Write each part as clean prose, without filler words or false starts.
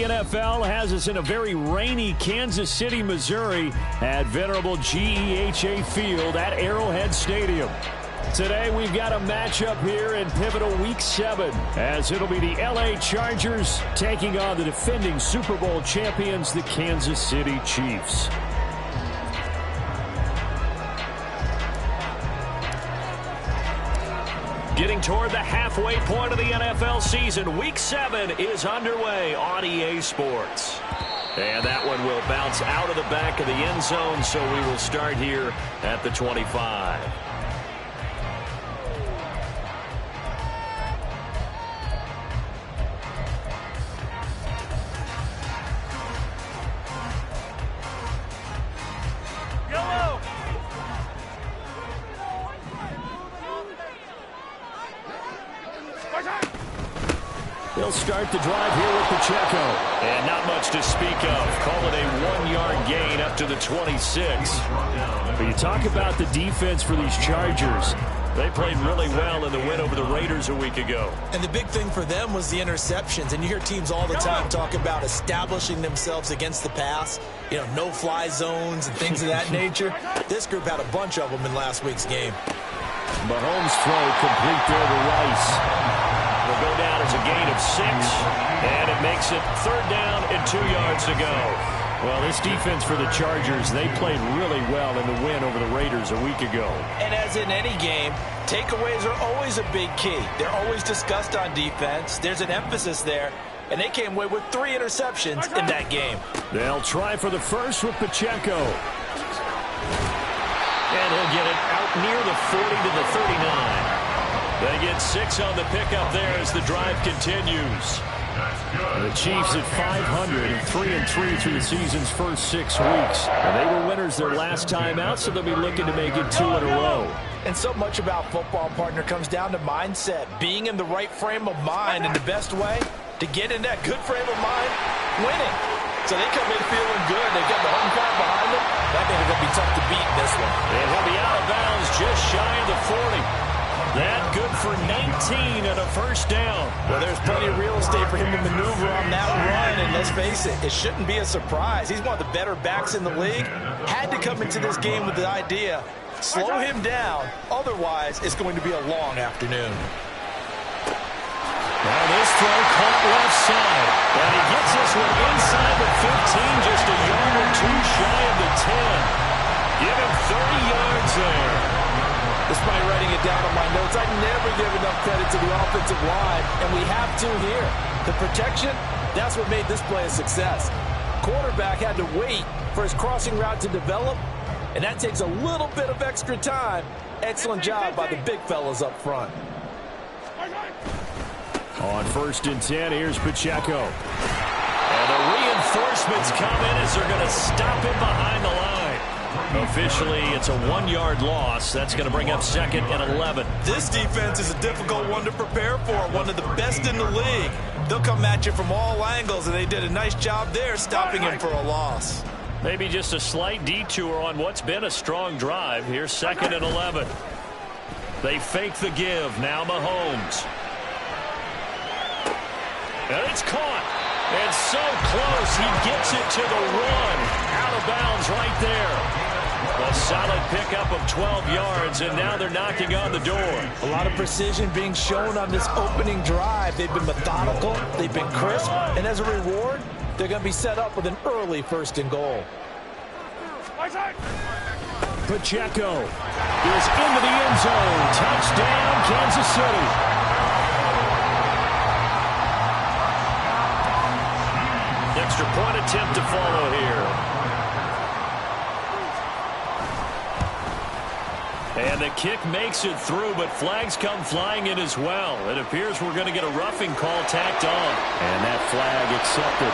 the NFL has us in a very rainy Kansas City, Missouri at venerable GEHA Field at Arrowhead Stadium. Today we've got a matchup here in pivotal Week 7 as it'll be the LA Chargers taking on the defending Super Bowl champions, the Kansas City Chiefs. Getting toward the halfway point of the NFL season, Week 7 is underway on EA Sports. And that one will bounce out of the back of the end zone, so we will start here at the 25. He'll start the drive here with Pacheco. And not much to speak of. Call it a 1-yard gain up to the 26. But you talk about the defense for these Chargers. They played really well in the win over the Raiders a week ago. And the big thing for them was the interceptions. And you hear teams all the time talk about establishing themselves against the pass. You know, no-fly zones and things of that nature. This group had a bunch of them in last week's game. Mahomes' throw complete there to Rice. Will go down as a gain of 6, and it makes it 3rd down and 2 yards to go. Well, this defense for the Chargers, they played really well in the win over the Raiders a week ago. And as in any game, takeaways are always a big key. They're always discussed on defense. There's an emphasis there, and they came away with 3 interceptions in that game. They'll try for the first with Pacheco. And he'll get it out near the 40 to the 39. They get 6 on the pickup there as the drive continues. The Chiefs at 500 and 3-3 through the season's first 6 weeks. And they were winners their last time out, so they'll be looking to make it 2 in a row. And so much about football, partner, comes down to mindset. Being in the right frame of mind, and the best way to get in that good frame of mind, winning. So they come in feeling good. They've got the home crowd behind them. That means it's going to be tough to beat in this one. And he'll be out of bounds just shy of the 40. That good for 19 and a first down. Well, there's plenty of real estate for him to maneuver on that run, and let's face it, it shouldn't be a surprise. He's one of the better backs in the league. Had to come into this game with the idea, slow him down, otherwise it's going to be a long afternoon. Now this throw caught left side, and he gets this one inside the 15, just a yard or 2 shy of the 10. Give him 30 yards there. Despite writing it down on my notes, I never give enough credit to the offensive line, and we have to here. The protection, that's what made this play a success. Quarterback had to wait for his crossing route to develop, and that takes a little bit of extra time. Excellent job by the big fellas up front. On 1st and 10, here's Pacheco. And the reinforcements come in as they're going to stop him behind the line. Officially, it's a 1-yard loss. That's going to bring up 2nd and 11. This defense is a difficult one to prepare for, one of the best in the league. They'll come at you from all angles, and they did a nice job there stopping him for a loss. Maybe just a slight detour on what's been a strong drive. Here's 2nd and 11. They fake the give. Now Mahomes. And it's caught. And so close, he gets it to the run. Out of bounds right there. A solid pickup of 12 yards, and now they're knocking on the door. A lot of precision being shown on this opening drive. They've been methodical, they've been crisp, and as a reward, they're going to be set up with an early 1st and goal. Pacheco is into the end zone. Touchdown, Kansas City. Extra point attempt to follow here. And the kick makes it through, but flags come flying in as well. It appears we're going to get a roughing call tacked on. And that flag accepted.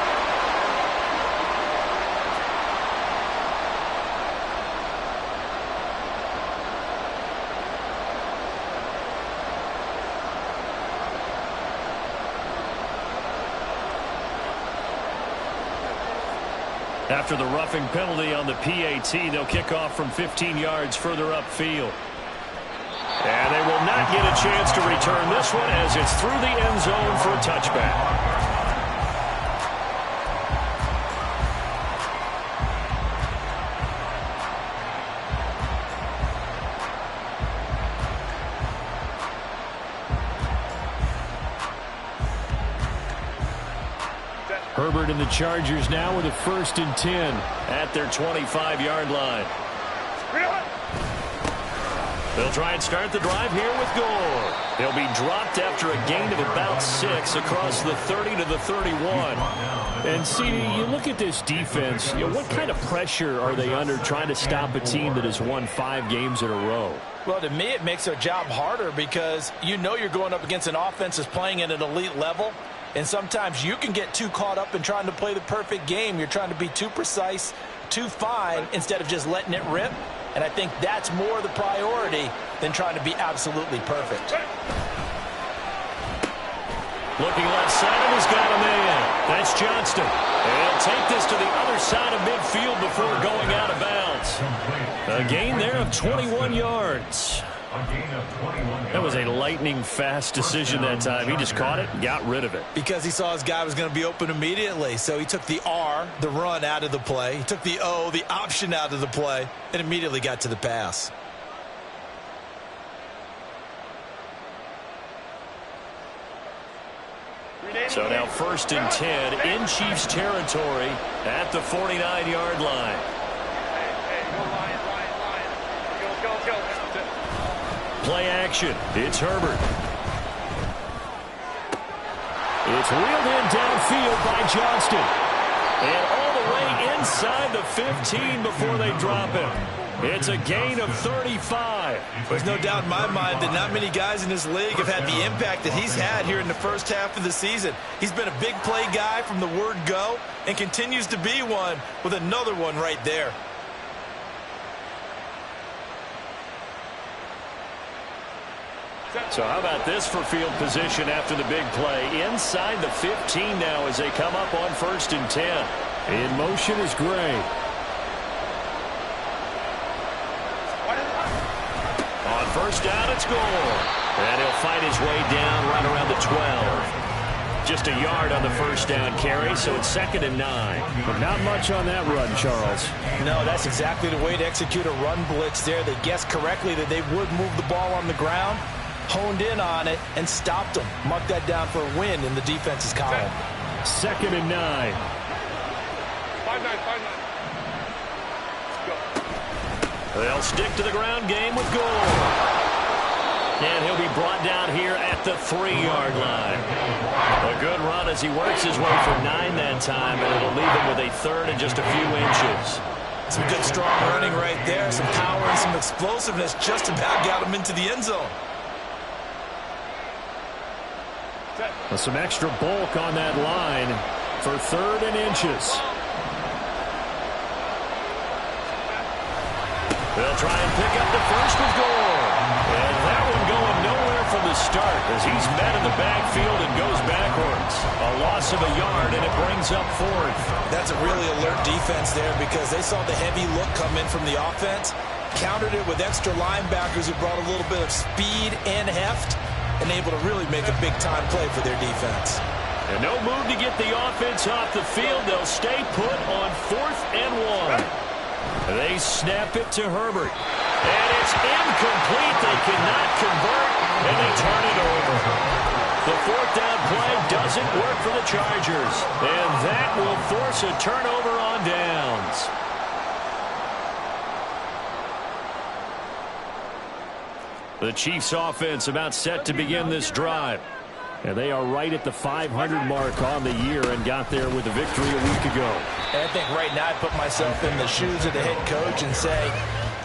After the roughing penalty on the PAT, they'll kick off from 15 yards further upfield. And they will not get a chance to return this one as it's through the end zone for a touchback. Herbert and the Chargers now with a 1st and 10 at their 25-yard line. They'll try and start the drive here with Gore. He'll be dropped after a gain of about 6 across the 30 to the 31. And, CD, you look at this defense, what kind of pressure are they under trying to stop a team that has won 5 games in a row? Well, to me, it makes their job harder because you know you're going up against an offense that's playing at an elite level. And sometimes you can get too caught up in trying to play the perfect game. You're trying to be too precise, too fine, instead of just letting it rip. And I think that's more the priority than trying to be absolutely perfect. Looking left side, and he's got a man. That's Johnston. And he'll take this to the other side of midfield before going out of bounds. A gain there of 21 yards. That was a lightning-fast decision that time. He just caught it and got rid of it. Because he saw his guy was going to be open immediately. So he took the R, the run, out of the play. He took the O, the option, out of the play, and immediately got to the pass. So now 1st and 10 in Chiefs territory at the 49-yard line. Play action. It's Herbert. It's reeled in downfield by Johnston. And all the way inside the 15 before they drop him. It's a gain of 35. There's no doubt in my mind that not many guys in this league have had the impact that he's had here in the first half of the season. He's been a big play guy from the word go and continues to be one with another one right there. So how about this for field position after the big play? Inside the 15 now as they come up on 1st and 10. In motion is Gray. On 1st down, it's Gore. And he'll fight his way down right around the 12. Just a yard on the 1st down carry, so it's 2nd and 9. But not much on that run, Charles. No, that's exactly the way to execute a run blitz there. They guessed correctly that they would move the ball on the ground, honed in on it, and stopped them. Mark that down for a win in the defense's column. 2nd and 9. 5-9. They'll stick to the ground game with Gore. And he'll be brought down here at the 3-yard line. A good run as he works his way for 9 that time, and it'll leave him with a 3rd and just a few inches. Some good strong running right there. Some power and some explosiveness just about got him into the end zone. With some extra bulk on that line for 3rd and inches. They'll try and pick up the first with Gore. And that one going nowhere from the start as he's met in the backfield and goes backwards. A loss of a yard, and it brings up 4th. That's a really alert defense there because they saw the heavy look come in from the offense, countered it with extra linebackers who brought a little bit of speed and heft, and able to really make a big-time play for their defense. And no move to get the offense off the field. They'll stay put on 4th and 1. They snap it to Herbert. And it's incomplete. They cannot convert, and they turn it over. The 4th down play doesn't work for the Chargers. And that will force a turnover on downs. The Chiefs offense about set to begin this drive. And they are right at the 500 mark on the year and got there with a victory a week ago. And I think right now I put myself in the shoes of the head coach and say,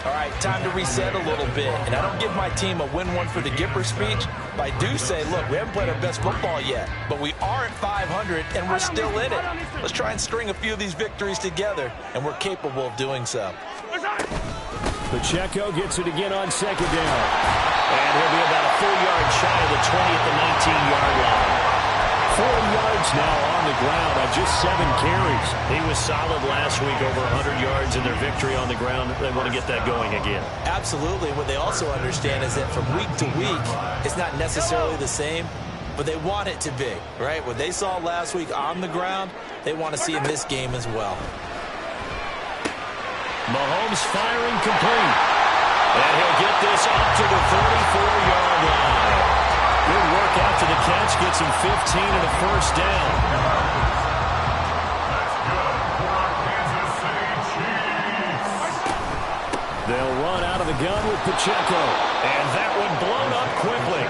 all right, time to reset a little bit. And I don't give my team a win one for the Gipper speech, but I do say, look, we haven't played our best football yet, but we are at 500 and we're still in it. Let's try and string a few of these victories together, and we're capable of doing so. Pacheco gets it again on 2nd down. And he'll be about a full yard shy of the 20 at the 19-yard line. 4 yards now on the ground on just 7 carries. He was solid last week, over 100 yards in their victory on the ground. They want to get that going again. Absolutely. What they also understand is that from week to week, it's not necessarily the same, but they want it to be, right? What they saw last week on the ground, they want to see in this game as well. Mahomes firing complete. And he'll get this up to the 34-yard line. Good work after the catch. Gets him 15 and a 1st down. They'll run out of the gun with Pacheco. And that one blown up quickly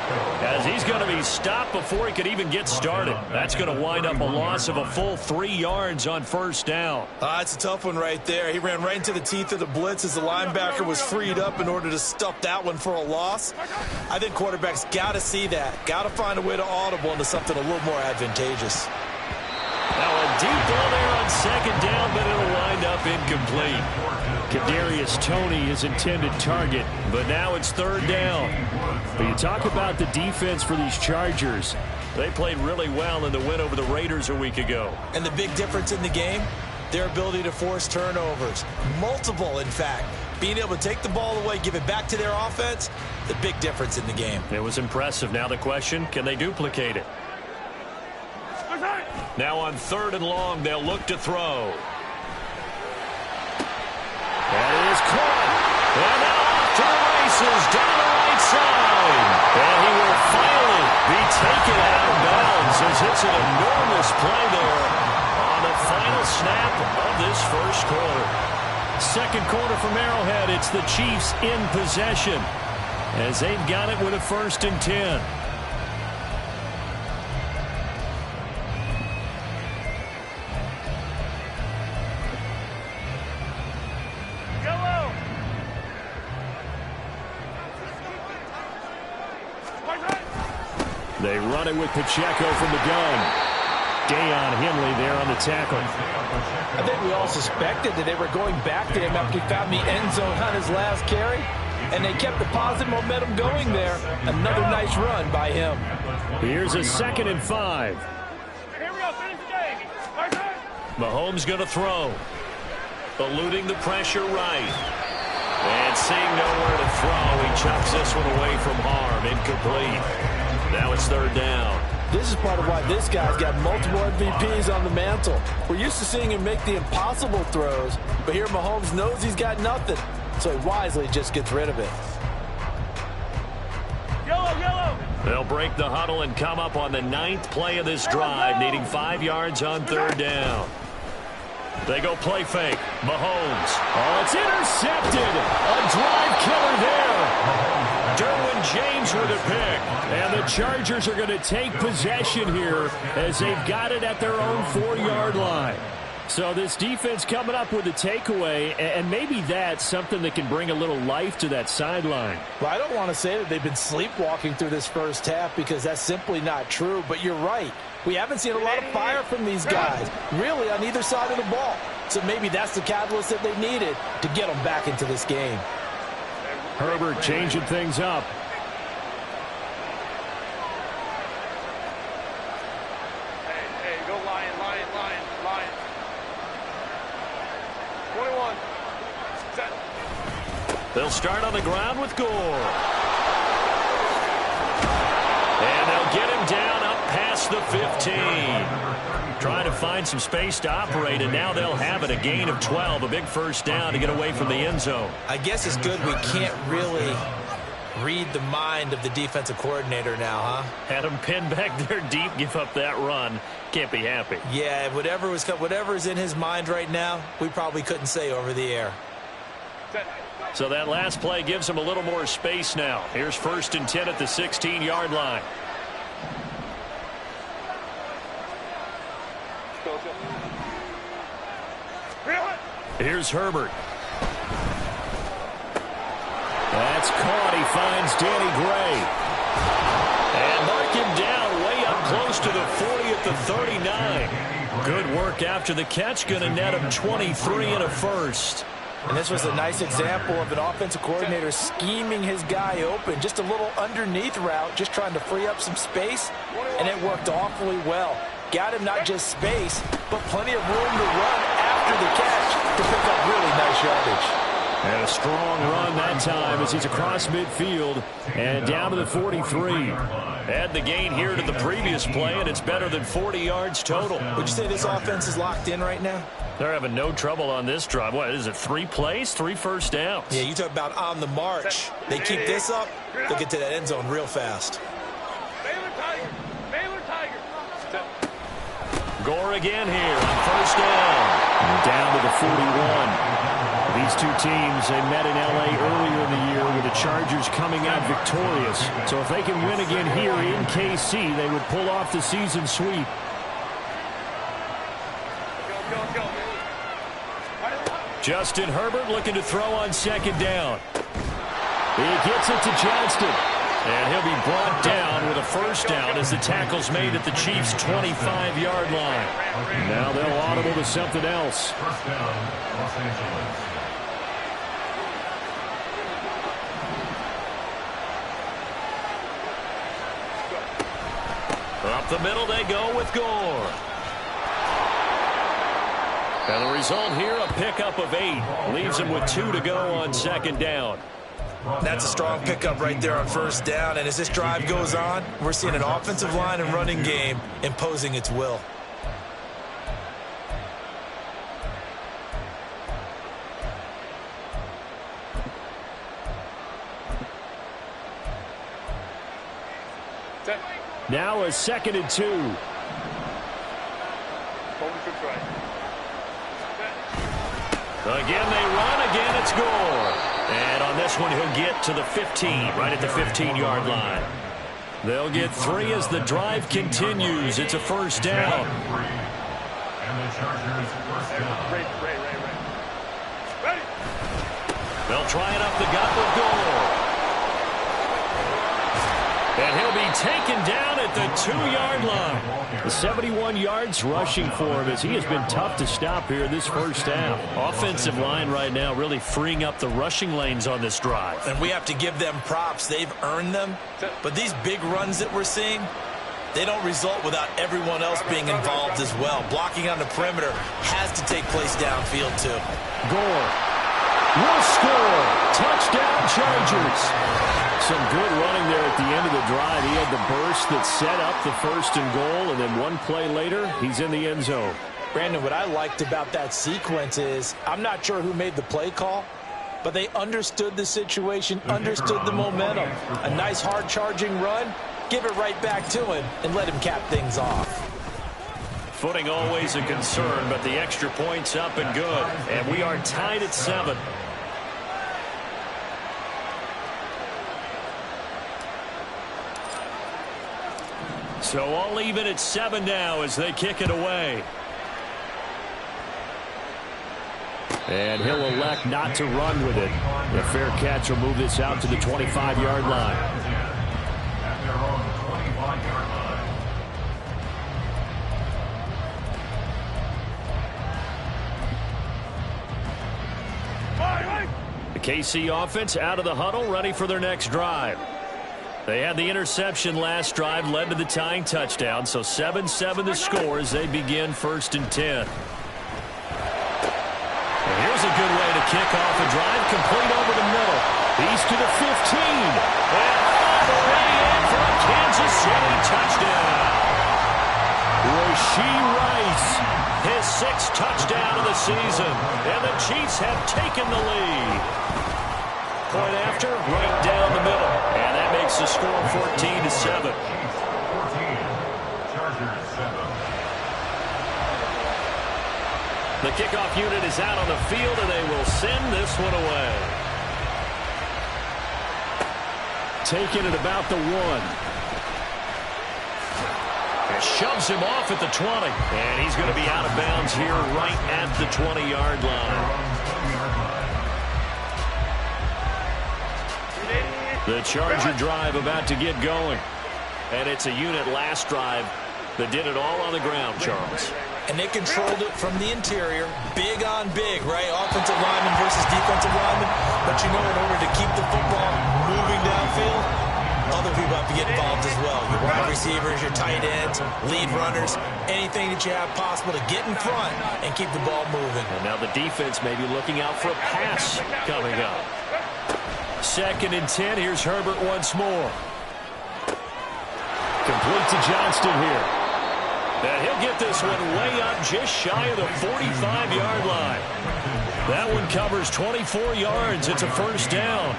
as he's going to be stopped before he could even get started. That's going to wind up a loss of a full 3 yards on first down. It's a tough one right there. He ran right into the teeth of the blitz as the linebacker was freed up in order to stuff that one for a loss. I think quarterbacks got to see that. Got to find a way to audible into something a little more advantageous. Now a deep ball there on second down, but it'll wind up incomplete. Kadarius Toney, his intended target, but now it's third down. But you talk about the defense for these Chargers. They played really well in the win over the Raiders a week ago. And the big difference in the game, their ability to force turnovers. Multiple, in fact. Being able to take the ball away, give it back to their offense, the big difference in the game. It was impressive. Now the question, can they duplicate it? Now on third and long, they'll look to throw. That is caught. And now off to the races down the right side. And he will finally be taken out of bounds as it's an enormous play there on the final snap of this first quarter. Second quarter from Arrowhead. It's the Chiefs in possession as they've got it with a 1st and 10. They run it with Pacheco from the gun. Deion Henley there on the tackle. I think we all suspected that they were going back to him after he found the end zone on his last carry, and they kept the positive momentum going there. Another nice run by him. Here's a 2nd and 5. Here we go, finish the game. Mahomes going to throw. Eluding the pressure right. And seeing nowhere to throw, he chucks this one away from harm. Incomplete. Now it's third down. This is part of why this guy's got multiple MVPs on the mantle. We're used to seeing him make the impossible throws, but here Mahomes knows he's got nothing, so he wisely just gets rid of it. Yellow. They'll break the huddle and come up on the 9th play of this drive, needing 5 yards on third down. They go play fake. Mahomes. Oh, it's intercepted. A drive killer there. Derwin James with a pick. And the Chargers are going to take possession here as they've got it at their own 4-yard line. So this defense coming up with a takeaway, and maybe that's something that can bring a little life to that sideline. Well, I don't want to say that they've been sleepwalking through this first half because that's simply not true, but you're right. We haven't seen a lot of fire from these guys, really, on either side of the ball. So maybe that's the catalyst that they needed to get them back into this game. Herbert changing things up. Hey, go Lion. 21. Set. They'll start on the ground with Gore. And they'll get him down up past the 15. Trying to find some space to operate, and now they'll have it. A gain of 12, a big first down to get away from the end zone. I guess it's good we can't really read the mind of the defensive coordinator now, huh? Had him pinned back there deep, give up that run. Can't be happy. Yeah, whatever is in his mind right now, we probably couldn't say over the air. Set. So that last play gives him a little more space now. Here's 1st and 10 at the 16-yard line. Here's Herbert. That's caught. He finds Danny Gray. And mark him down way up close to the 40 at the 39. Good work after the catch. Going to net him 23 and a first. And this was a nice example of an offensive coordinator scheming his guy open. Just a little underneath route, just trying to free up some space, and it worked awfully well. Got him not just space, but plenty of room to run after the catch to pick up really nice yardage. And a strong run that time as he's across midfield and down to the 43. Add the gain here to the previous play, and it's better than 40 yards total. Would you say this offense is locked in right now? They're having no trouble on this drive. What is it, 3 plays, 3 first downs? Yeah, you talk about on the march. They keep this up, they'll get to that end zone real fast. Baylor Tiger. Set. Gore again here on first down. And down to the 41. These two teams, they met in L.A. earlier in the year with the Chargers coming out victorious. So if they can win again here in KC, they would pull off the season sweep. Justin Herbert looking to throw on second down. He gets it to Johnston. And he'll be brought down with a first down as the tackle's made at the Chiefs' 25-yard line. Now they'll audible to something else. First down, Los Angeles. Up the middle they go with Gore. And the result here, a pickup of 8. Leaves him with 2 to go on second down. That's a strong pickup right there on first down. And as this drive goes on, we're seeing an offensive line and running game imposing its will. Now a 2nd and 2. Again they run, again it's Gore. And on this one he'll get to the 15, right at the 15-yard line. They'll get 3 as the drive continues. It's a first down. And the Chargers first down. Ready. They'll try it up the gut with Gore. And he'll be taken down at the 2-yard line. The 71 yards rushing for him as he has been tough to stop here this first half. Offensive line right now really freeing up the rushing lanes on this drive. And we have to give them props. They've earned them. But these big runs that we're seeing, they don't result without everyone else being involved as well. Blocking on the perimeter has to take place downfield too. Gore will score. Touchdown Chargers. Some good running there at the end of the drive. He had the burst that set up the 1st and goal, and then one play later, he's in the end zone. Brandon, what I liked about that sequence is I'm not sure who made the play call, but they understood the situation, understood the momentum. A nice hard-charging run, give it right back to him, and let him cap things off. Footing always a concern, but the extra point's up and good. And we are tied at 7. So all even at 7 now as they kick it away. And he'll elect not to run with it. The fair catch will move this out to the 25-yard line. At their own 25-yard line. The KC offense out of the huddle, ready for their next drive. They had the interception last drive, led to the tying touchdown, so 7-7 the score as they begin 1st and 10. And here's a good way to kick off a drive, complete over the middle. He's to the 15. And all the way in for a Kansas City touchdown. Rashee Rice, his 6th touchdown of the season, and the Chiefs have taken the lead. Point after, right down the middle. And that makes the score 14-7. 14, Chargers 7. The kickoff unit is out on the field, and they will send this one away. Taking it about the 1. And shoves him off at the 20. And he's going to be out of bounds here right at the 20-yard line. The Charger drive about to get going. And it's a unit last drive that did it all on the ground, Charles. And they controlled it from the interior. Big on big, right? Offensive lineman versus defensive lineman. But you know, in order to keep the football moving downfield, other people have to get involved as well. Your wide receivers, your tight ends, lead runners, anything that you have possible to get in front and keep the ball moving. And now the defense may be looking out for a pass coming up. 2nd and 10. Here's Herbert once more. Complete to Johnston here. And he'll get this one way up just shy of the 45-yard line. That one covers 24 yards. It's a first down.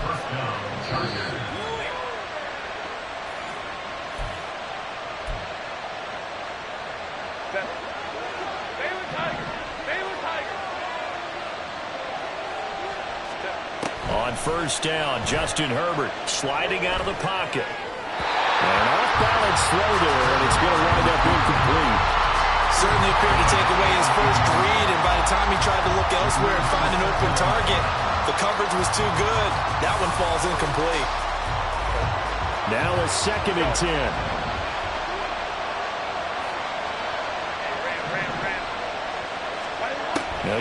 First down, Chargers. On first down, Justin Herbert sliding out of the pocket. An off-balance throw there, and it's going to wind up incomplete. Certainly appeared to take away his first read, and by the time he tried to look elsewhere and find an open target, the coverage was too good. That one falls incomplete. Now a 2nd and 10.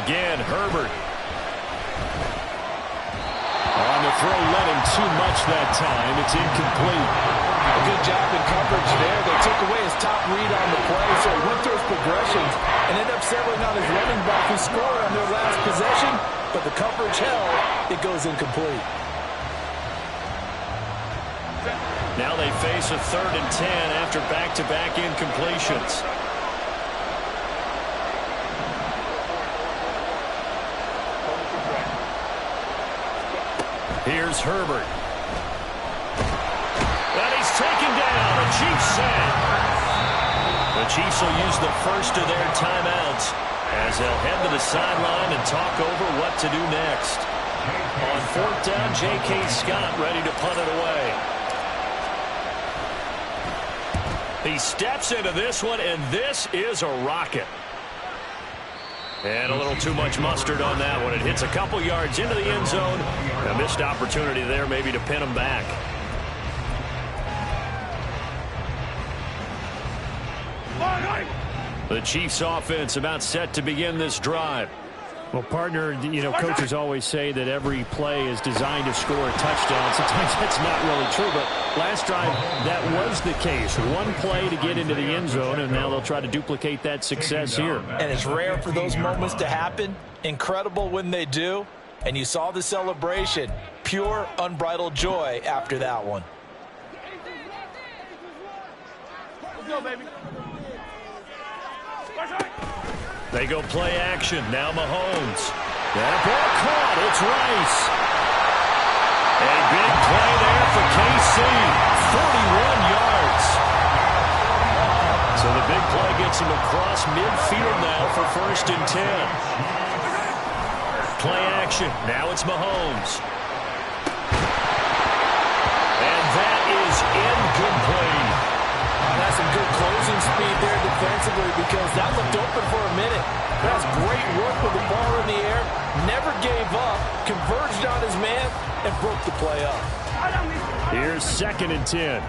Again, Herbert. On the throw, led him too much that time. It's incomplete. A good job in coverage there. They took away his top read on the play, so he went through his progressions and ended up settling on his running back who scored on their last possession, but the coverage held. It goes incomplete. Now they face a 3rd and 10 after back-to-back incompletions. Here's Herbert. And he's taken down. The Chiefs sack. The Chiefs will use the first of their timeouts as they'll head to the sideline and talk over what to do next. On 4th down, J.K. Scott ready to punt it away. He steps into this one, and this is a rocket. And a little too much mustard on that one. It hits a couple yards into the end zone. A missed opportunity there maybe to pin him back. The Chiefs offense about set to begin this drive. Well, partner, you know, coaches always say that every play is designed to score a touchdown. Sometimes that's not really true, but last drive, that was the case. One play to get into the end zone, and now they'll try to duplicate that success here. And it's rare for those moments to happen. Incredible when they do. And you saw the celebration. Pure, unbridled joy after that one. Let's go, baby. They go play action. Now Mahomes. That ball caught. It's Rice. A big play there for KC. 41 yards. So the big play gets him across midfield now for 1st and 10. Play action. Now it's Mahomes. And that is incomplete. That's some good closing speed there defensively because that looked open for a minute. That's great work with the ball in the air. Never gave up, converged on his man, and broke the play up. Here's 2nd and 10.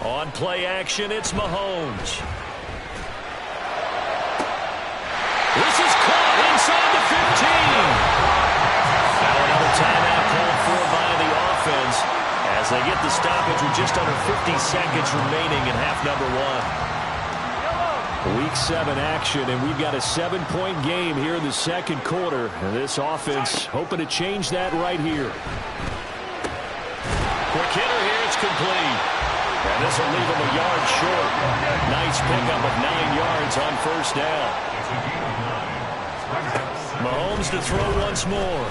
On play action, it's Mahomes. This is caught inside the 15. Now another timeout called for by the offense as they get the stoppage with just under 50 seconds remaining in half number 1. Week 7 action, and we've got a 7-point game here in the 2nd quarter. And this offense hoping to change that right here. Quick hitter here, it's complete. And this will leave him a yard short. Nice pickup of 9 yards on 1st down. Mahomes to throw once more.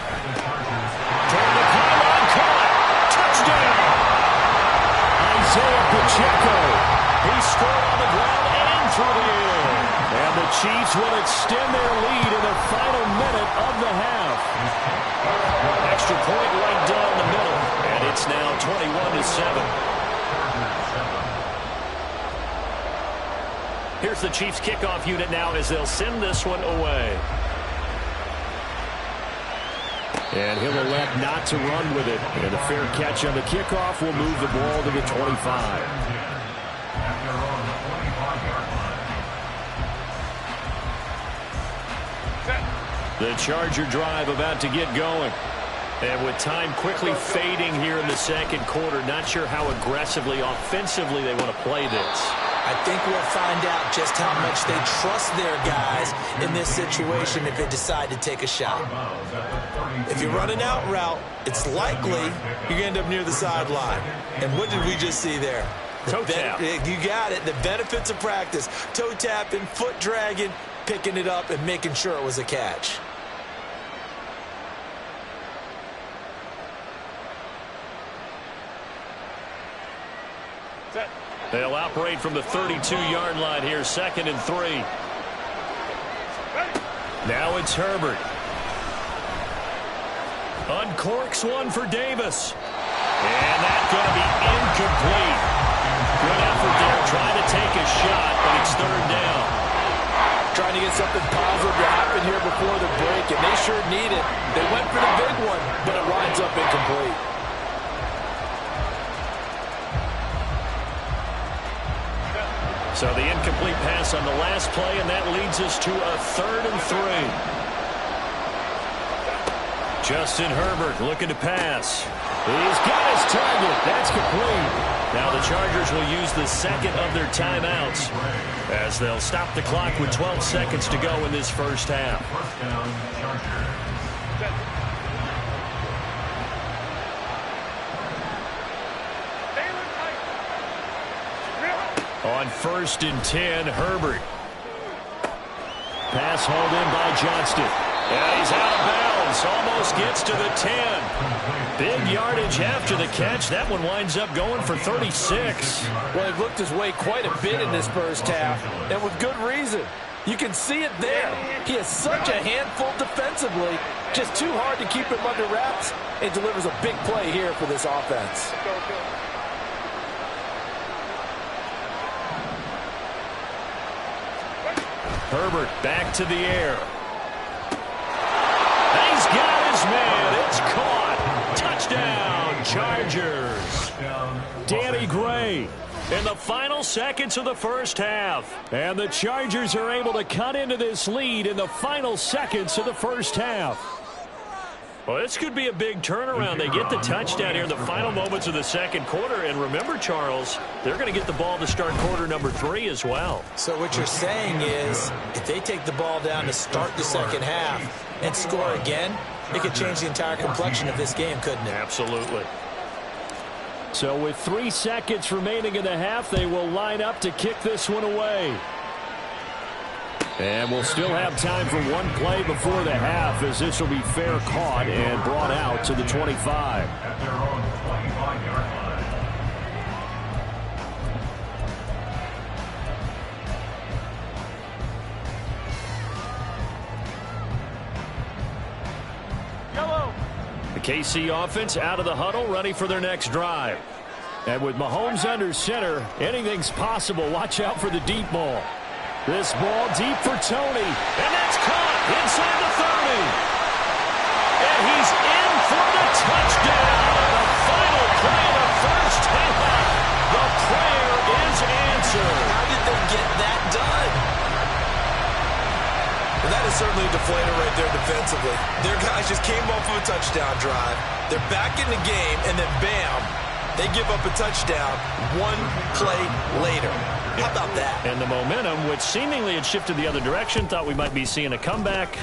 Toward the pylon, caught. Touchdown. Isaiah Pacheco. He scored on the ground and through the air. And the Chiefs will extend their lead in the final minute of the half. Extra point right down the middle. And it's now 21-7. Here's the Chiefs kickoff unit now as they'll send this one away. And he'll elect not to run with it. And a fair catch on the kickoff will move the ball to the 25. The Charger drive about to get going. And with time quickly fading here in the 2nd quarter, not sure how aggressively, offensively they want to play this. I think we'll find out just how much they trust their guys in this situation if they decide to take a shot. If you run an out route, it's likely you're going to end up near the sideline. And what did we just see there? Toe tap. You got it. The benefits of practice. Toe tapping, foot dragging, picking it up, and making sure it was a catch. They'll operate from the 32-yard line here, 2nd and 3. Now it's Herbert. Uncorks one for Davis. And that's going to be incomplete. Good effort there, trying to take a shot, but it's third down. Trying to get something positive to happen here before the break, and they sure need it. They went for the big one, but it winds up incomplete. So the incomplete pass on the last play, and that leads us to a 3rd and 3. Justin Herbert looking to pass. He's got his target. That's complete. Now the Chargers will use the second of their timeouts as they'll stop the clock with 12 seconds to go in this first half. First down, Chargers. On 1st and 10, Herbert. Pass hauled in by Johnston. And he's out of bounds. Almost gets to the 10. Big yardage after the catch. That one winds up going for 36. Well, he looked his way quite a bit in this first half, and with good reason. You can see it there. He has such a handful defensively. Just too hard to keep him under wraps, and delivers a big play here for this offense. Herbert back to the air. He's got his man. It's caught. Touchdown, Chargers. Danny Gray in the final seconds of the first half. And the Chargers are able to cut into this lead in the final seconds of the first half. Well, this could be a big turnaround. They get the touchdown here in the final moments of the second quarter. And remember, Charles, they're going to get the ball to start quarter number 3 as well. So what you're saying is if they take the ball down to start the second half and score again, it could change the entire complexion of this game, couldn't it? Absolutely. So with 3 seconds remaining in the half, they will line up to kick this one away. And we'll still have time for one play before the half, as this will be fair caught and brought out to the 25. At their own 25-yard line. Yellow. The KC offense out of the huddle, ready for their next drive. And with Mahomes under center, anything's possible. Watch out for the deep ball. This ball deep for Tony, and that's caught inside the 30. And he's in for the touchdown. The final play of the first half. The prayer is answered. How did they get that done? Well, that is certainly a deflator right there defensively. Their guys just came off of a touchdown drive. They're back in the game, and then bam, they give up a touchdown one play later. How about that? And the momentum, which seemingly had shifted the other direction, thought we might be seeing a comeback.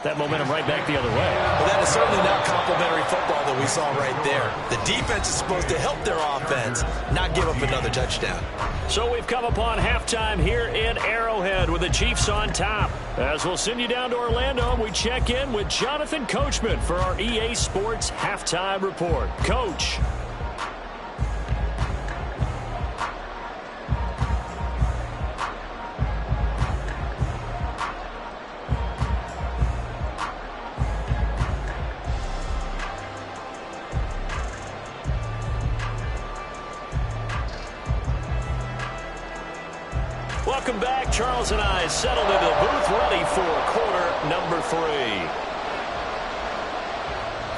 That momentum right back the other way. Well, that is certainly not complimentary football that we saw right there. The defense is supposed to help their offense, not give up another touchdown. So we've come upon halftime here in Arrowhead with the Chiefs on top. As we'll send you down to Orlando, and we check in with Jonathan Coachman for our EA Sports Halftime Report. Coach. Welcome back. Charles and I settled into the booth, ready for quarter number 3.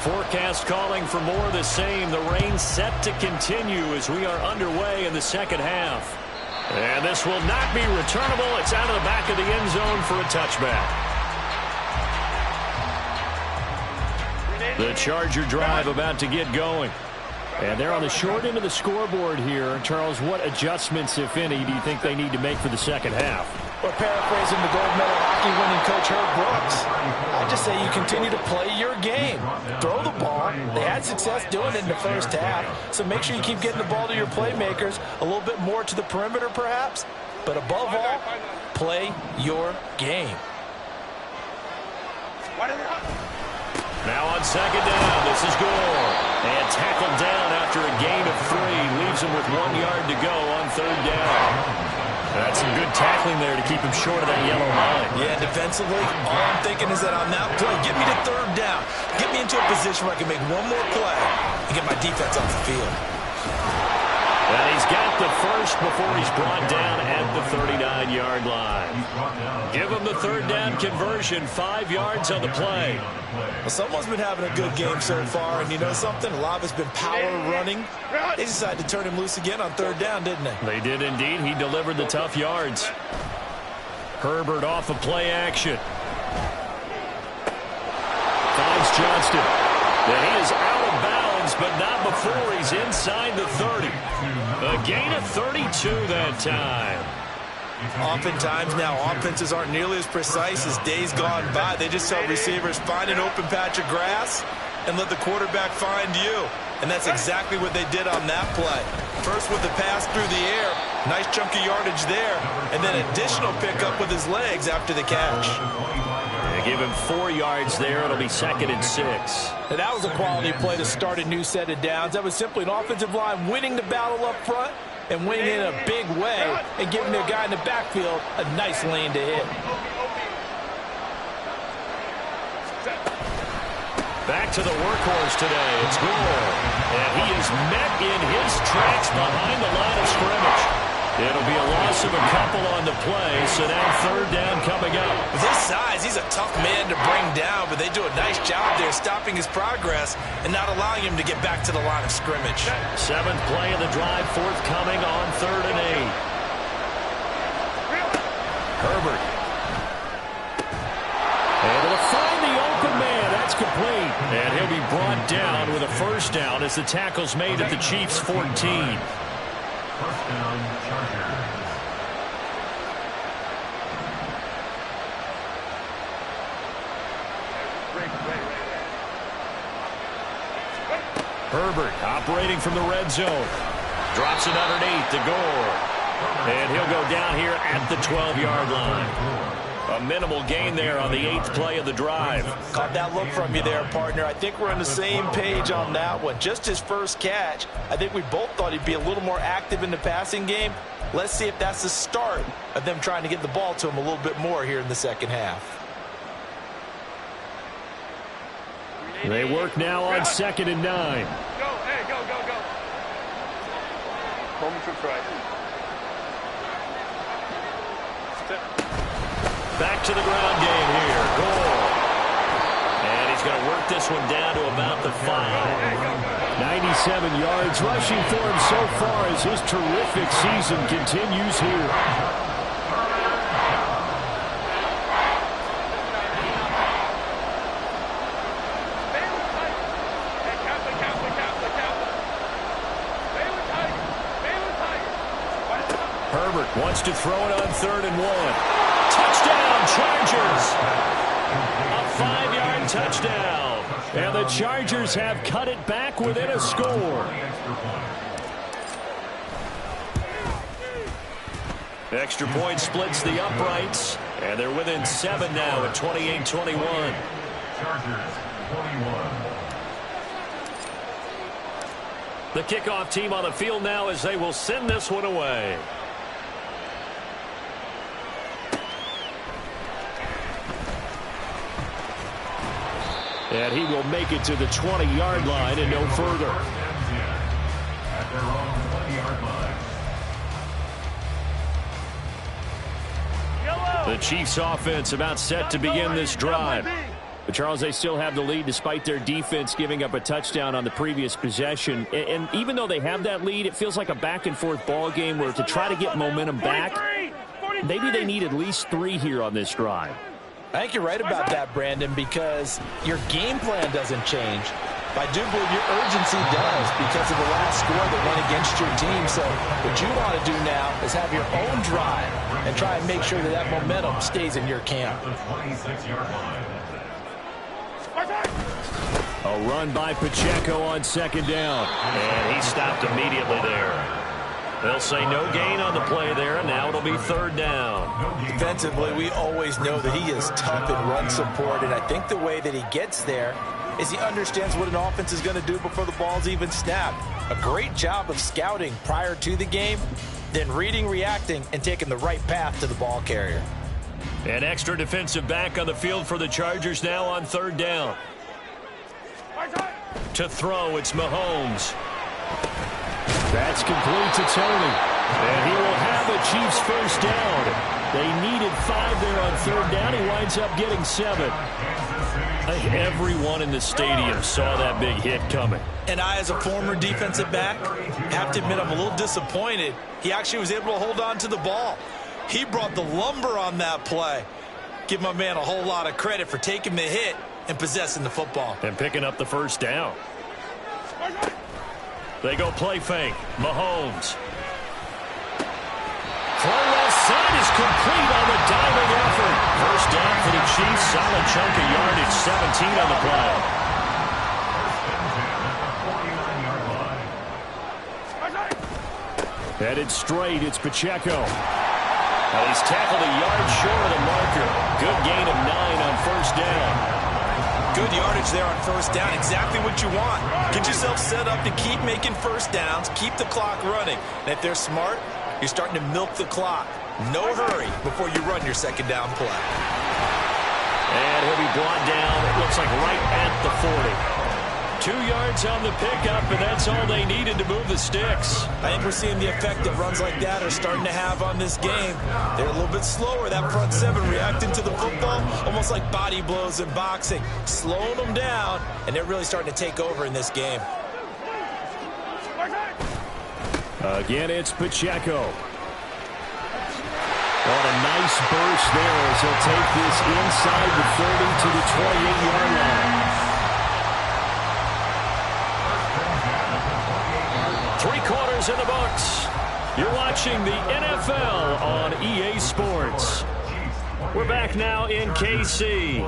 Forecast calling for more of the same. The rain set to continue as we are underway in the second half. And this will not be returnable. It's out of the back of the end zone for a touchback. The Charger drive about to get going. And they're on the short end of the scoreboard here. Charles, what adjustments, if any, do you think they need to make for the second half? Well, paraphrasing the gold medal hockey winning coach Herb Brooks, I just say you continue to play your game. Throw the ball. They had success doing it in the first half, so make sure you keep getting the ball to your playmakers, a little bit more to the perimeter perhaps, but above all, play your game. Now on second down, this is Gore. And tackled down after a gain of 3. Leaves him with 1 yard to go on third down. That's some good tackling there to keep him short of that yellow line. Yeah, defensively, all I'm thinking is that on that play, get me to third down. Get me into a position where I can make one more play and get my defense off the field. And he's got the first before he's brought down at the 39-yard line. Give him the third down conversion, 5 yards on the play. Well, someone's been having a good game so far, and you know something? A lot of it's been power running. They decided to turn him loose again on third down, didn't they? They did indeed. He delivered the tough yards. Herbert off of play action. Finds Johnston. And he is out of bounds, but not before he's inside the 30. A gain of 32 that time. Oftentimes now, offenses aren't nearly as precise as days gone by. They just tell receivers, find an open patch of grass and let the quarterback find you. And that's exactly what they did on that play. First with the pass through the air, nice chunk of yardage there, and then additional pickup with his legs after the catch. They give him 4 yards there. It'll be 2nd and 6. And that was a quality play to start a new set of downs. That was simply an offensive line winning the battle up front and winning in a big way and giving their guy in the backfield a nice lane to hit. Back to the workhorse today. It's Gore. And he is met in his tracks behind the line of scrimmage. It'll be a loss of a couple on the play, so now third down coming up. With his size, he's a tough man to bring down, but they do a nice job there stopping his progress and not allowing him to get back to the line of scrimmage. 7th play of the drive, forthcoming on 3rd and 8. Herbert. Able to find the open man. That's complete. And he'll be brought down with a first down as the tackle's made at the Chiefs' 14. First down, Chargers. Herbert operating from the red zone. Drops it underneath to Gore. And he'll go down here at the 12-yard line. A minimal gain there on the 8th play of the drive. Caught that look from you there, partner. I think we're on the same page on that one. Just his first catch. I think we both thought he'd be a little more active in the passing game. Let's see if that's the start of them trying to get the ball to him a little bit more here in the second half. They work now on 2nd and 9. Go, hey, go. Moment to try. Back to the ground game here. Gore. And he's going to work this one down to about the 5. 97 yards rushing for him so far as his terrific season continues here. Herbert wants to throw it on 3rd and 1. Touchdown, Chargers! A 5-yard touchdown. And the Chargers have cut it back within a score. Extra point splits the uprights. And they're within 7 now at 28-21. Chargers, 21. The kickoff team on the field now as they will send this one away. And he will make it to the 20-yard line and no further. At their own 20-yard line. The Chiefs offense about set to begin this drive. But Charles, they still have the lead despite their defense giving up a touchdown on the previous possession. And even though they have that lead, it feels like a back-and-forth ball game where to try to get momentum back, maybe they need at least 3 here on this drive. I think you're right about that, Brandon, because your game plan doesn't change. But I do believe your urgency does because of the last score that went against your team. So what you want to do now is have your own drive and try and make sure that that momentum stays in your camp. The 26-yard line. A run by Pacheco on 2nd down. And he stopped immediately there. They'll say no gain on the play there, and now it'll be 3rd down. Defensively, we always know that he is tough in run support, and I think the way that he gets there is he understands what an offense is going to do before the ball's even snapped. A great job of scouting prior to the game, then reading, reacting, and taking the right path to the ball carrier. An extra defensive back on the field for the Chargers now on 3rd down. To throw, it's Mahomes. That's complete to Tony. And he will have the Chiefs first down. They needed 5 there on 3rd down. He winds up getting 7. I think everyone in the stadium saw that big hit coming. And I, as a former defensive back, have to admit I'm a little disappointed. He actually was able to hold on to the ball. He brought the lumber on that play. Give my man a whole lot of credit for taking the hit and possessing the football. And picking up the first down. They go play fake. Mahomes. Throw left side is complete on the diving effort. First down for the Chiefs. Solid chunk of yardage. 17 on the play. Headed straight, it's Pacheco. Well, he's tackled a yard short of the marker. Good gain of 9 on first down. Good yardage there on first down. Exactly what you want. Get yourself set up to keep making first downs, keep the clock running. And if they're smart, you're starting to milk the clock. No hurry before you run your second down play. And he'll be brought down, it looks like right at the 40. 2 yards on the pickup, and that's all they needed to move the sticks. I think we're seeing the effect that runs like that are starting to have on this game. They're a little bit slower, that front 7 reacting to the football, almost like body blows in boxing, slowing them down, and they're really starting to take over in this game. Again, it's Pacheco. What a nice burst there as he'll take this inside the 30 to the 28-yard line. 3 quarters in the books. You're watching the NFL on EA Sports. We're back now in KC.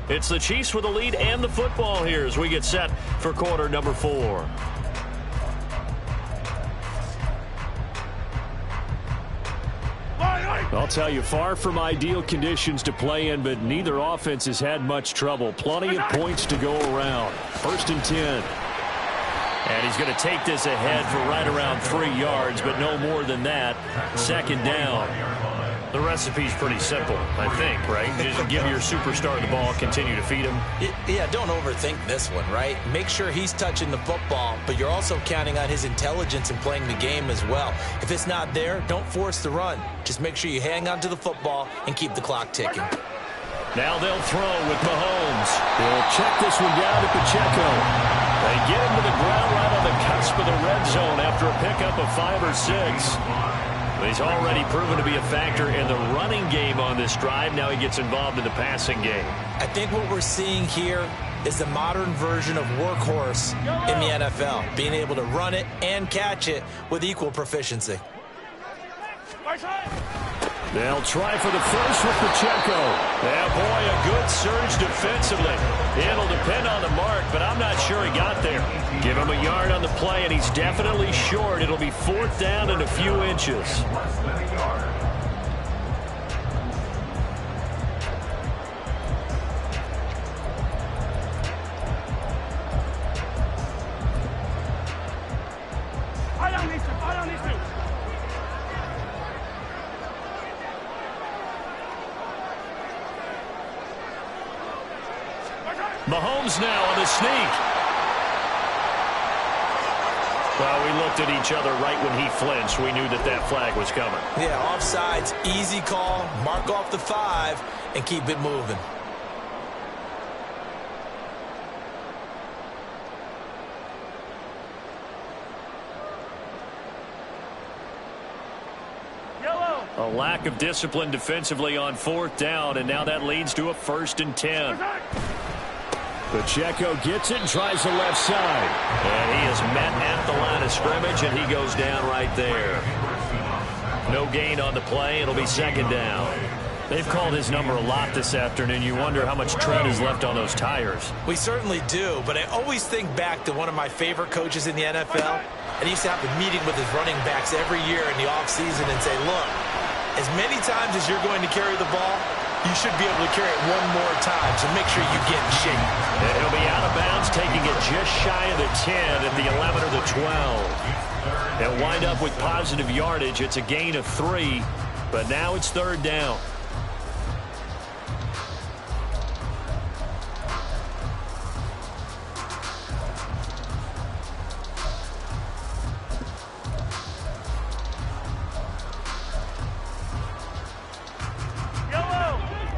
It's the Chiefs with the lead and the football here as we get set for quarter number 4. I'll tell you, far from ideal conditions to play in, but neither offense has had much trouble. Plenty of points to go around. 1st and 10. And he's going to take this ahead for right around 3 yards, but no more than that. 2nd down. The recipe's pretty simple, I think, right? Just give your superstar the ball, continue to feed him. Yeah, don't overthink this one, right? Make sure he's touching the football, but you're also counting on his intelligence in playing the game as well. If it's not there, don't force the run. Just make sure you hang on to the football and keep the clock ticking. Now they'll throw with Mahomes. They'll check this one down to Pacheco. They get him to the ground right on the cusp of the red zone after a pickup of 5 or 6. He's already proven to be a factor in the running game on this drive. Now he gets involved in the passing game. I think what we're seeing here is the modern version of workhorse in the NFL, being able to run it and catch it with equal proficiency. They'll try for the first with Pacheco. Yeah, boy, a good surge defensively. It'll depend on the mark, but I'm not sure he got there. Give him a yard on the play, and he's definitely short. It'll be 4th down and a few inches. Mahomes now on the sneak. Well, we looked at each other right when he flinched. We knew that flag was coming. Yeah, offsides, easy call. Mark off the 5 and keep it moving. A lack of discipline defensively on 4th down, and now that leads to a 1st and 10. Pacheco gets it and tries the left side. And he is met at the line of scrimmage, and he goes down right there. No gain on the play. It'll be 2nd down. They've called his number a lot this afternoon. You wonder how much tread is left on those tires. We certainly do, but I always think back to one of my favorite coaches in the NFL. And he used to have a meeting with his running backs every year in the offseason and say, look, as many times as you're going to carry the ball, you should be able to carry it one more time, so make sure you get in shape. And he'll be out of bounds, taking it just shy of the 10 at the 11 or the 12. They'll wind up with positive yardage. It's a gain of 3, but now it's 3rd down.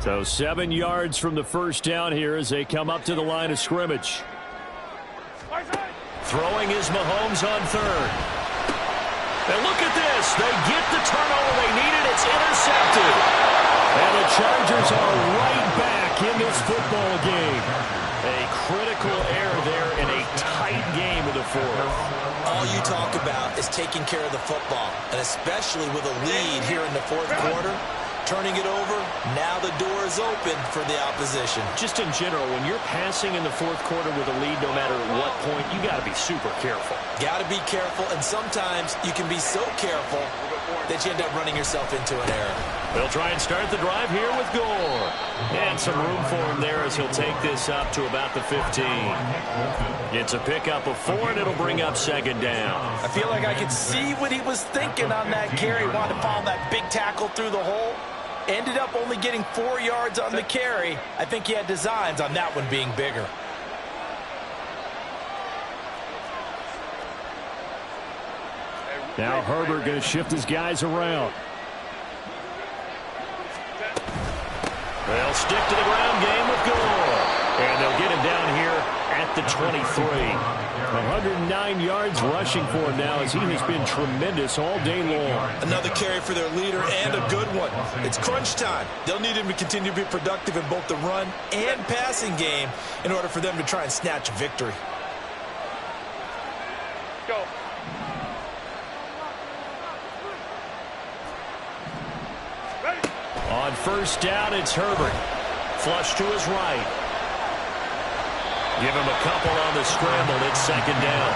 So 7 yards from the first down here as they come up to the line of scrimmage. Throwing is Mahomes on 3rd. And look at this. They get the turnover they needed. It's intercepted. And the Chargers are right back in this football game. A critical error there in a tight game of the 4th. All you talk about is taking care of the football, and especially with a lead here in the 4th quarter. Turning it over, now the door is open for the opposition. Just in general, when you're passing in the 4th quarter with a lead, no matter at what point, you got to be super careful. Got to be careful, and sometimes you can be so careful that you end up running yourself into an error. They'll try and start the drive here with Gore. And some room for him there as he'll take this up to about the 15. It's a pickup of 4, and it'll bring up 2nd down. I feel like I could see what he was thinking on that carry. Wanted to follow that big tackle through the hole. Ended up only getting 4 yards on the carry. I think he had designs on that one being bigger. Now Herbert going to shift his guys around. They'll stick to the ground game with Gore. And they'll get him down here at the 23. 109 yards rushing for him now as he has been tremendous all day long. Another carry for their leader and a good one. It's crunch time. They'll need him to continue to be productive in both the run and passing game in order for them to try and snatch a victory. Go. Ready. On 1st down, it's Herbert. Flush to his right. Give him a couple on the scramble. It's 2nd down.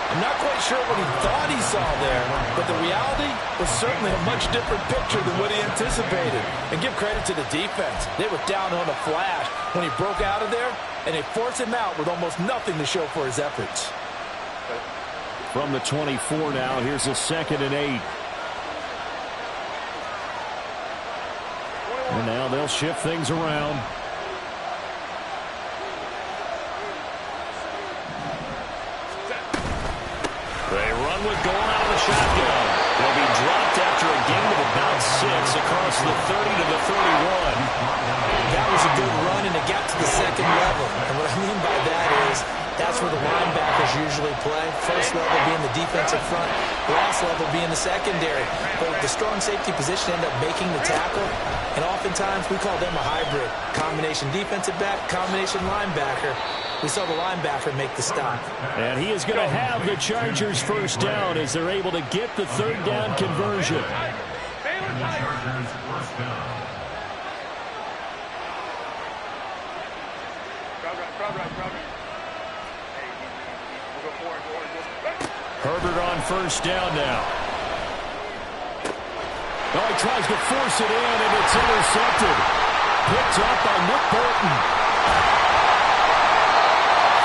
I'm not quite sure what he thought he saw there, but the reality was certainly a much different picture than what he anticipated. And give credit to the defense. They were down on a flash when he broke out of there, and they forced him out with almost nothing to show for his efforts. From the 24 now, here's a 2nd and 8. And now they'll shift things around. They run with Gore out of the shotgun. They'll be dropped after a gain of about 6 across the 30 to the 31. That was a good run, and it got to the 2nd level. And what I mean by that is that's where the linebackers usually play. First level being the defensive front, last level being the secondary. But the strong safety position end up making the tackle, and oftentimes we call them a hybrid. Combination defensive back, combination linebacker. We saw the linebacker make the stop. And he is going to have the Chargers 1st down as they're able to get the 3rd down conversion. Chargers 1st down. Herbert on 1st down now. Oh, he tries to force it in, and it's intercepted. Picked up by Nick Bolton.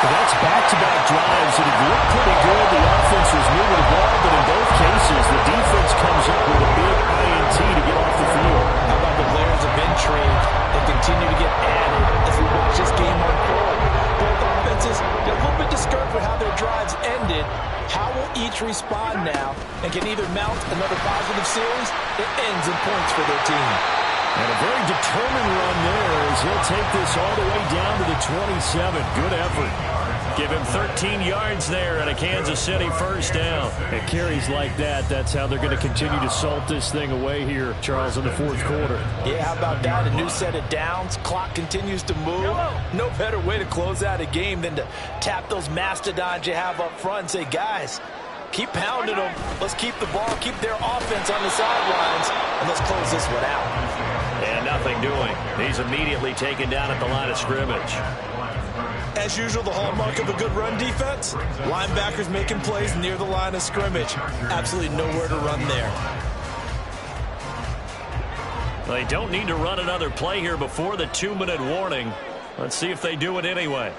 So that's back-to-back drives that have looked pretty good. The offense was moving the ball, but in both cases, the defense comes up with a big INT to get off the field. How about the layers of intrigue that continue to get added as we watch this game unfold? Both offenses get a little bit discouraged with how their drives ended. How will each respond now and can either mount another positive series? It ends in points for their team. And a very determined run there as he'll take this all the way down to the 27. Good effort. Give him 13 yards there and a Kansas City 1st down. At carries like that, that's how they're going to continue to salt this thing away here, Charles, in the 4th quarter. Yeah, how about that? A new set of downs. Clock continues to move. No better way to close out a game than to tap those mastodons you have up front and say, guys, keep pounding them. Let's keep the ball, keep their offense on the sidelines, and let's close this one out. And nothing doing. He's immediately taken down at the line of scrimmage. As usual, the hallmark of a good run defense, linebackers making plays near the line of scrimmage. Absolutely nowhere to run there. They don't need to run another play here before the 2-minute warning. Let's see if they do it anyway.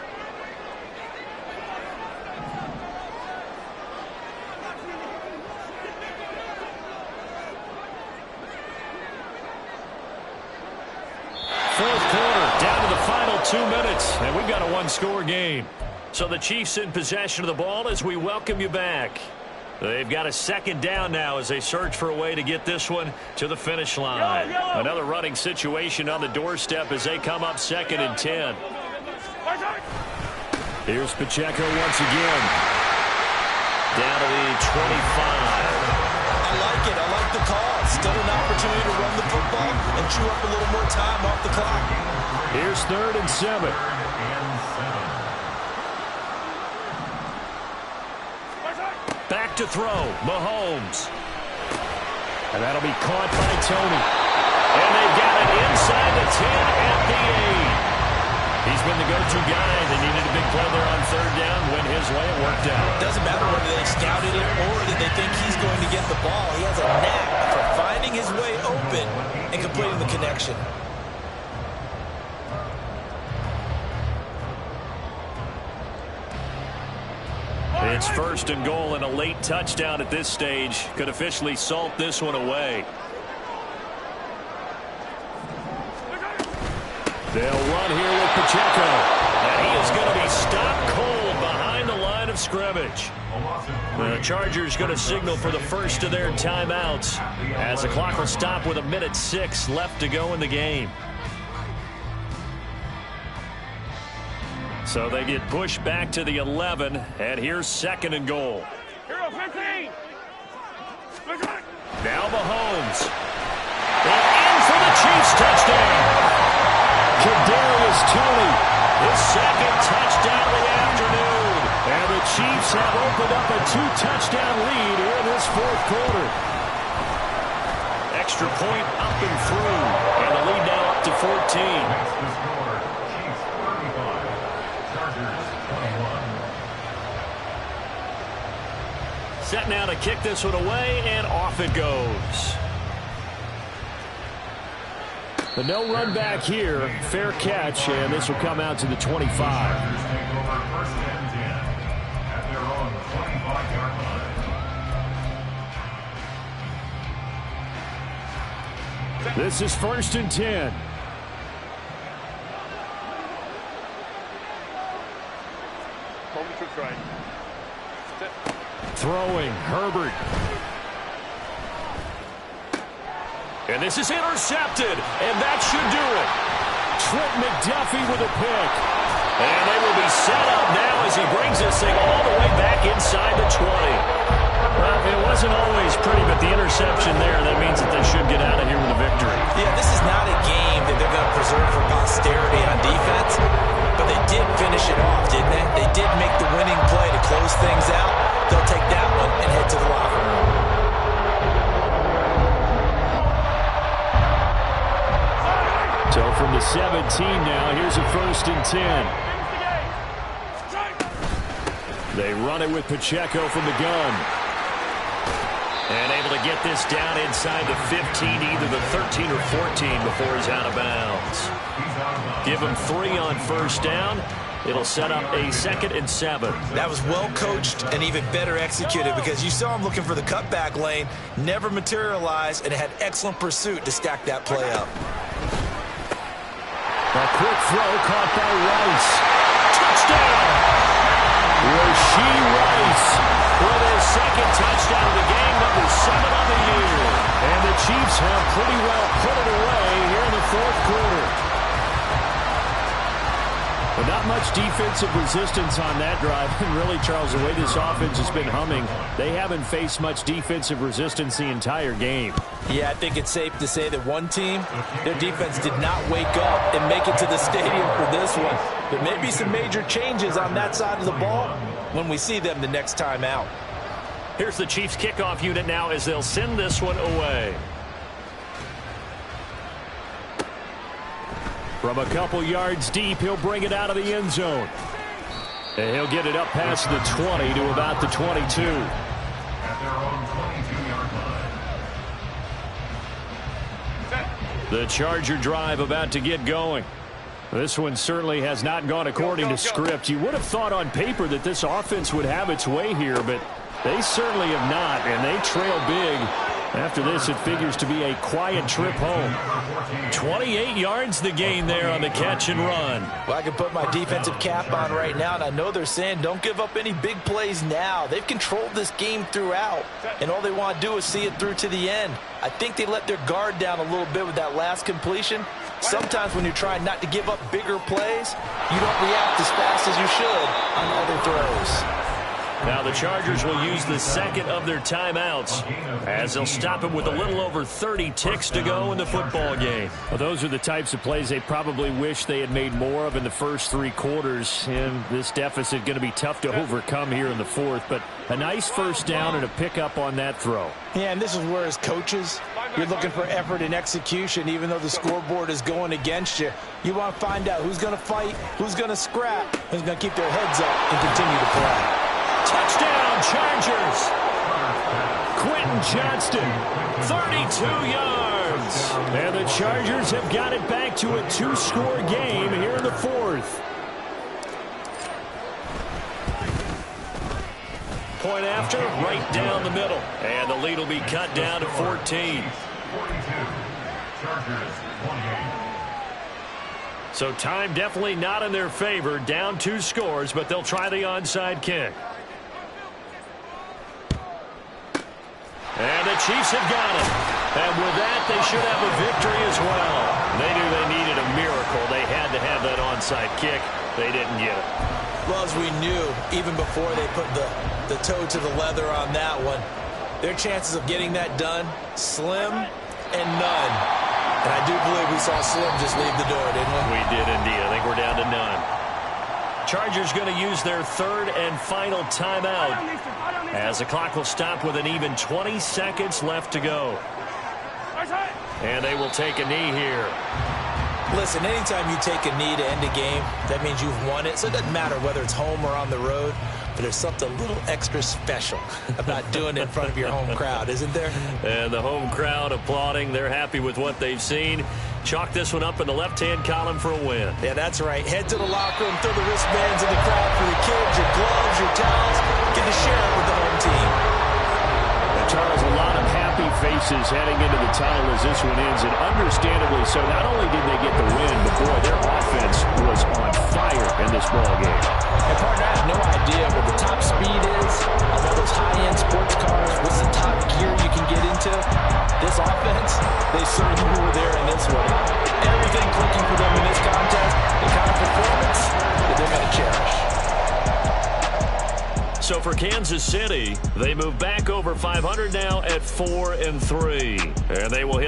fourth quarter, down to the final 2 minutes, and we've got a one-score game. So the Chiefs in possession of the ball as we welcome you back. They've got a second down now as they search for a way to get this one to the finish line. Another running situation on the doorstep as they come up 2nd and 10. Here's Pacheco once again. Down to the 25. I like it. I like the call. Still an opportunity to run the football and chew up a little more time off the clock. Here's 3rd and 7. Back to throw. Mahomes. And that'll be caught by Tony. And they've got it inside the 10 at the 8. He's been the go-to guy. They needed a big play there on 3rd down. Went his way. It worked out. Doesn't matter whether they scouted it or did they think he's going to get the ball. He has a knack for finding his way open and completing the connection. It's 1st and goal and a late touchdown at this stage. Could officially salt this one away. They'll run here with Pacheco. And he is going to be stopped cold behind the line of scrimmage. The Chargers going to signal for the first of their timeouts as the clock will stop with 1:06 left to go in the game. So they get pushed back to the 11, and here's 2nd and goal. Hero 15. Now Mahomes. And in for the Chiefs touchdown. Kadarius Toney, his 2nd touchdown of the afternoon. And the Chiefs have opened up a 2-touchdown lead here in this 4th quarter. Extra point up and through, and the lead now up to 14. Set now to kick this one away, and off it goes. The no run back here, fair catch, and this will come out to the 25. This is 1st and 10. Throwing, Herbert. And this is intercepted, and that should do it. Trent McDuffie with a pick. And they will be set up now as he brings this thing all the way back inside the 20. Well, it wasn't always pretty, but the interception there, that means that they should get out of here with a victory. Yeah, this is not a game that they're going to preserve for posterity on defense, but they did finish it off, didn't they? They did make the winning play to close things out. They'll take that one and head to the locker room. So from the 17 now, here's a 1st and 10. They run it with Pacheco from the gun. And able to get this down inside the 15, either the 13 or 14 before he's out of bounds. Give him 3 on 1st down. It'll set up a 2nd and 7. That was well coached and even better executed because you saw him looking for the cutback lane, never materialized, and had excellent pursuit to stack that play up. A quick throw caught by Rice. Touchdown! Rashee Rice with his 2nd touchdown of the game, number 7 on the year. And the Chiefs have pretty well put it away here in the 4th quarter. But not much defensive resistance on that drive. And really, Charles, the way this offense has been humming, they haven't faced much defensive resistance the entire game. Yeah, I think it's safe to say that one team, their defense did not wake up and make it to the stadium for this one. There may be some major changes on that side of the ball when we see them the next time out. Here's the Chiefs kickoff unit now as they'll send this one away. From a couple yards deep, he'll bring it out of the end zone. And he'll get it up past the 20 to about the 22. At their own 22-yard line. The Charger drive about to get going. This one certainly has not gone according to script. You would have thought on paper that this offense would have its way here, but they certainly have not, and they trail big After this, it figures to be a quiet trip home. 28 yards the gain there on the catch and run. Well, I can put my defensive cap on right now, and I know they're saying don't give up any big plays now. They've controlled this game throughout, and all they want to do is see it through to the end. I think they let their guard down a little bit with that last completion. Sometimes when you're trying not to give up bigger plays, you don't react as fast as you should on other throws. Now the Chargers will use the second of their timeouts as they'll stop him with a little over 30 ticks to go in the football game. Well, those are the types of plays they probably wish they had made more of in the first 3 quarters. And this deficit going to be tough to overcome here in the fourth. But a nice first down and a pickup on that throw. Yeah, and this is where as coaches, you're looking for effort and execution. Even though the scoreboard is going against you, you want to find out who's going to fight, who's going to scrap, who's going to keep their heads up and continue to play. Touchdown, Chargers. Quentin Johnston, 32 yards. And the Chargers have got it back to a 2-score game here in the fourth. Point after, right down the middle. And the lead will be cut down to 14. 42. Chargers, 28. So time definitely not in their favor. Down 2 scores, but they'll try the onside kick. And the Chiefs have got it. And with that, they should have a victory as well. They knew they needed a miracle. They had to have that onside kick. They didn't get it. Well, as we knew, even before they put the toe to the leather on that one, their chances of getting that done, slim and none. And I do believe we saw Slim just leave the door, didn't we? We did indeed. I think we're down to none. Chargers going to use their third and final timeout as the clock will stop with an even 20 seconds left to go. And they will take a knee here. Listen, anytime you take a knee to end a game, that means you've won it. So it doesn't matter whether it's home or on the road, but there's something a little extra special about doing it in front of your home crowd, isn't there? And the home crowd applauding. They're happy with what they've seen. Chalk this one up in the left-hand column for a win. Yeah, that's right. Head to the locker room, throw the wristbands in the crowd for the kids, your gloves, your towels. Get to share it with the home team. And Charles, a lot of happy faces heading into the tunnel as this one ends, and understandably so. Not only did they get the win, but boy, their offense was on fire in this ball game. And partner, I have no idea what the top speed is on all those high-end sports cars. What's the top gear you can get into? This offense, they certainly were there in this one. Everything clicking for them in this contest, the kind of performance that they're going to cherish. So for Kansas City, they move back over 500 now at 4-3. And they will hit